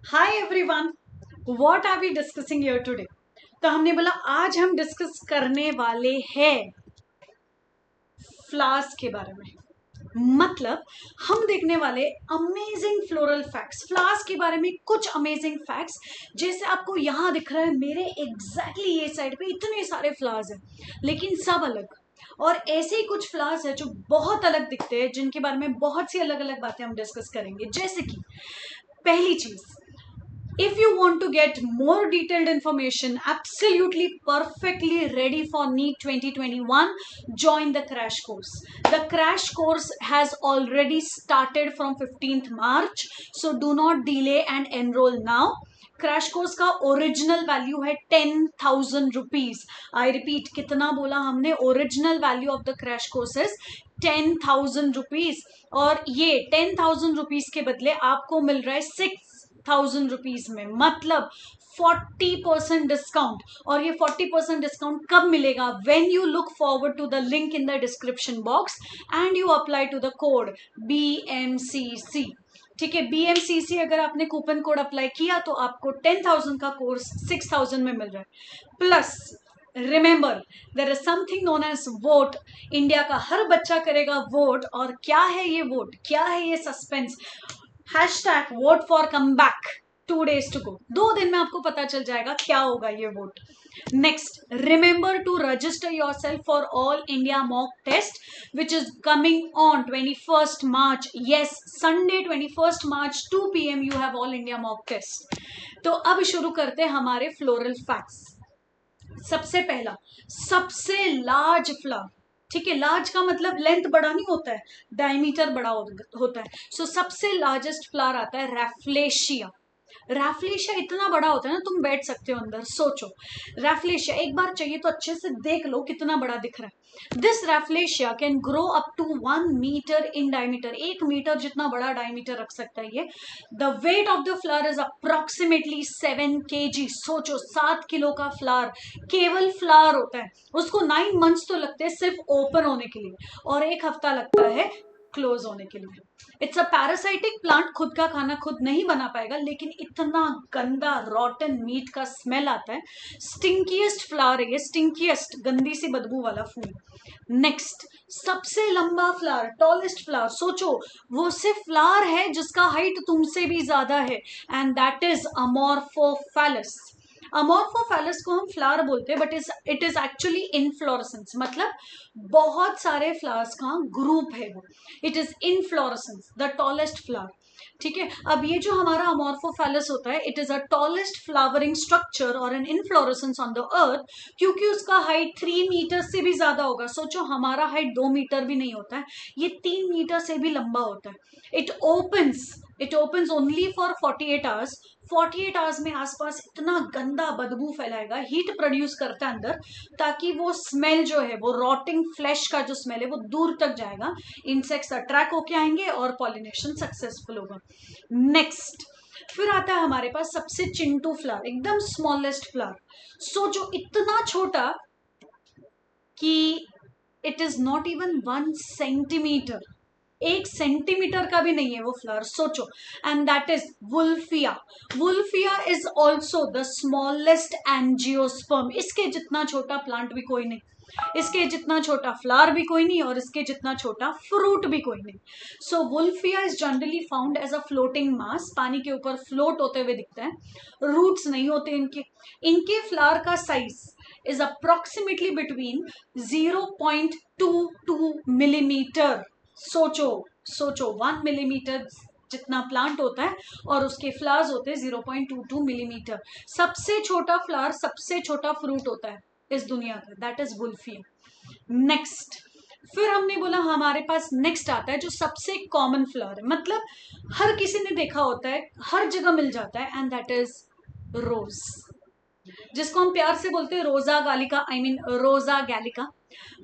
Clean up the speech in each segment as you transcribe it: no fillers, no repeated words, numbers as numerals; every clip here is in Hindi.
Hi everyone, what are we discussing here today. तो हमने बोला आज हम डिस्कस करने वाले हैं फ्लावर्स के बारे में। मतलब हम देखने वाले अमेजिंग फ्लोरल फैक्ट्स, फ्लावर्स के बारे में कुछ अमेजिंग फैक्ट्स। जैसे आपको यहाँ दिख रहा है मेरे एग्जैक्टली ये साइड पे इतने सारे फ्लावर्स हैं लेकिन सब अलग। और ऐसे ही कुछ फ्लावर्स है जो बहुत अलग दिखते हैं, जिनके बारे में बहुत सी अलग अलग बातें हम डिस्कस करेंगे। जैसे कि पहली चीज, if you want to get more detailed information, absolutely perfectly ready for NEET 2021, join the crash course. The crash course has already started from 15th March, so do not delay and enroll now. Crash course का ओरिजिनल वैल्यू है 10,000 रुपीज। आई रिपीट, कितना बोला हमने? Original value of the crash course is 10,000 rupees. और ये 10,000 रुपीज के बदले आपको मिल रहा है 6,000 रुपीज में, मतलब 40% डिस्काउंट। और ये 40% डिस्काउंट कब मिलेगा? When you look forward to the link in the description box and you apply to the code BMCC। ठीक है, BMCC अगर आपने कूपन कोड अप्लाई किया तो आपको 10,000 का कोर्स 6,000 में मिल रहा है। Plus remember, there is something known as vote. India का हर बच्चा करेगा वोट। और क्या है ये वोट, क्या है ये सस्पेंस? Hashtag vote for come back. 2 days to go, 2 दिन में आपको पता चल जाएगा क्या होगा ये vote. Next, remember to register yourself for All India Mock Test, which is coming on 21st March. Yes, Sunday 21st March 2 PM you have All India Mock Test. तो अब शुरू करते हैं हमारे फ्लोरल फैक्ट्स। सबसे पहला, सबसे लार्ज फ्लावर। ठीक है, लार्ज का मतलब लेंथ बड़ा नहीं होता है, डायमीटर बड़ा होता है। सो सबसे लार्जेस्ट फ्लावर आता है रैफ्लेशिया। रैफ्लेशिया इतना बड़ा होता है ना, तुम बैठ सकते हो अंदर। सोचो, रैफ्लेशिया एक बार चाहिए तो अच्छे से देख लो कितना बड़ा दिख रहा है। This rafflesia can grow up to 1 metre in diameter. 1 metre जितना बड़ा डायमीटर रख सकता है ये। The weight of the flower is approximately 7 kg। सोचो, 7 किलो का फ्लावर, केवल फ्लावर होता है। उसको 9 months तो लगते हैं सिर्फ ओपन होने के लिए, और 1 हफ्ता लगता है क्लोज होने के लिए। इट्स अ पैरासाइटिक प्लांट, खुद का खाना खुद नहीं बना पाएगा, लेकिन इतना गंदा रॉटन मीट का स्मेल आता है। स्टिंकीएस्ट फ्लावर है ये, स्टिंकीएस्ट, गंदी सी बदबू वाला फूल। नेक्स्ट, सबसे लंबा फ्लावर, टॉलेस्ट फ्लावर। सोचो, वो सिर्फ फ्लावर है जिसका हाइट तुमसे भी ज्यादा है, and that is amorphophallus. Amorphophallus को हम फ्लावर बोलते हैं, but it is actually inflorescence, मतलब बहुत सारे फ्लावर्स का ग्रुप है वो। It is inflorescence, the tallest flower. ठीक है, अब ये जो हमारा अमोर्फोफैलस होता है, it is a tallest flowering structure और an inflorescence on the earth, क्योंकि उसका हाइट 3 मीटर से भी ज्यादा होगा। सोचो, हमारा हाइट 2 मीटर भी नहीं होता है, ये 3 मीटर से भी लंबा होता है। It opens only for 48 hours. 48 hours में आसपास इतना गंदा बदबू फैलाएगा, हीट प्रोड्यूस करता है अंदर, ताकि वो स्मेल जो है, वो रॉटिंग फ्लैश का जो स्मेल है, वो दूर तक जाएगा। इंसेक्ट्स अट्रैक्ट होके आएंगे और पॉलिनेशन सक्सेसफुल होगा। नेक्स्ट, फिर आता है हमारे पास सबसे चिंटू फ्लावर, एकदम स्मॉलेस्ट फ्लावर। सोचो, इतना छोटा कि it is not even 1 centimetre, 1 centimetre का भी नहीं है वो फ्लावर। सोचो, and that is Wolffia. Wolffia is also the smallest angiosperm. इसके जितना छोटा प्लांट भी कोई नहीं, इसके जितना छोटा फ्लावर भी कोई नहीं, और इसके जितना छोटा फ्रूट भी कोई नहीं। So wolffia is generally found as a floating mass, पानी के ऊपर फ्लोट होते हुए दिखता है। रूट्स नहीं होते इनके। इनके फ्लावर का size is approximately between 0.22 millimetre. सोचो, 1 मिलीमीटर जितना प्लांट होता है, और उसके फ्लावर्स होते हैं 0.22 मिलीमीटर। सबसे छोटा फ्लावर, सबसे छोटा फ्रूट होता है इस दुनिया का, दैट इज वुल्फिया। नेक्स्ट, फिर हमने बोला हमारे पास नेक्स्ट आता है जो सबसे कॉमन फ्लावर है, मतलब हर किसी ने देखा होता है, हर जगह मिल जाता है, एंड दैट इज रोज, जिसको हम प्यार से बोलते हैं रोजा गालिका, I mean rosa gallica.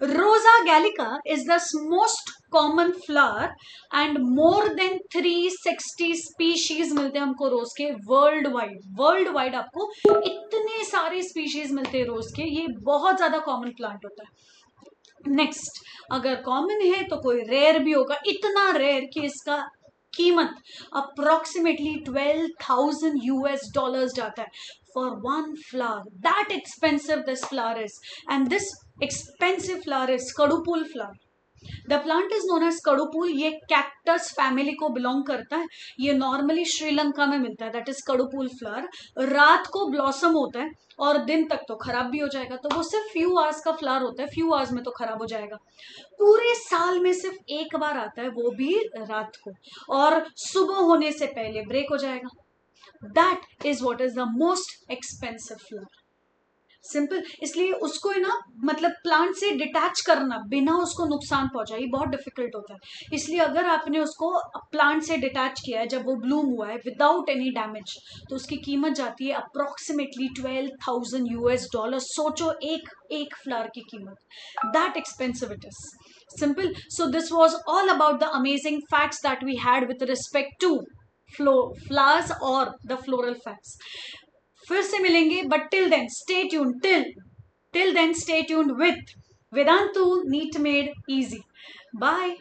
Rosa gallica is the most common flower, and more than 360 species मिलते हैं हमको रोज के वर्ल्ड वाइड। वर्ल्ड वाइड आपको इतने सारे स्पीशीज मिलते हैं रोज के, ये बहुत ज्यादा कॉमन प्लांट होता है। नेक्स्ट, अगर कॉमन है तो कोई रेयर भी होगा, इतना रेयर कि इसका कीमत अप्रोक्सीमेटली $12,000 जाता है for one flower. That expensive this flower is. And this expensive flower is Kadupul flower. The plant is known as Kadupul. ये कैक्टस फैमिली को बिलोंग करता है. ये नॉर्मली श्रीलंका में मिलता है. That is Kadupul flower. रात को ब्लॉसम होता है और दिन तक तो खराब भी हो जाएगा. तो वो सिर्फ फ्यू आवर्स का फ्लावर होता है. फ्यू आवर्स में तो खराब हो जाएगा. पूरे साल में सिर्फ एक बार आता है, वो भी रात को, और सुबह होने से पहले ब्रेक हो जाएगा. That is what is the most expensive flower. Simple. इसलिए उसको है ना, मतलब प्लांट से डिटैच करना बिना उसको नुकसान पहुंचाए बहुत डिफिकल्ट होता है. इसलिए अगर आपने उसको प्लांट से डिटैच किया है जब वो ब्लूम हुआ है विदाउट एनी डैमेज, तो उसकी कीमत जाती है अप्रोक्सीमेटली $12,000. सोचो एक एक फ्लावर की कीमत. That expensive it is. Simple. So this was all about the amazing facts that we had with respect to flowers or the floral facts. फिर से मिलेंगे, but till then stay tuned. Till then stay tuned with Vedantu NEET made easy. Bye.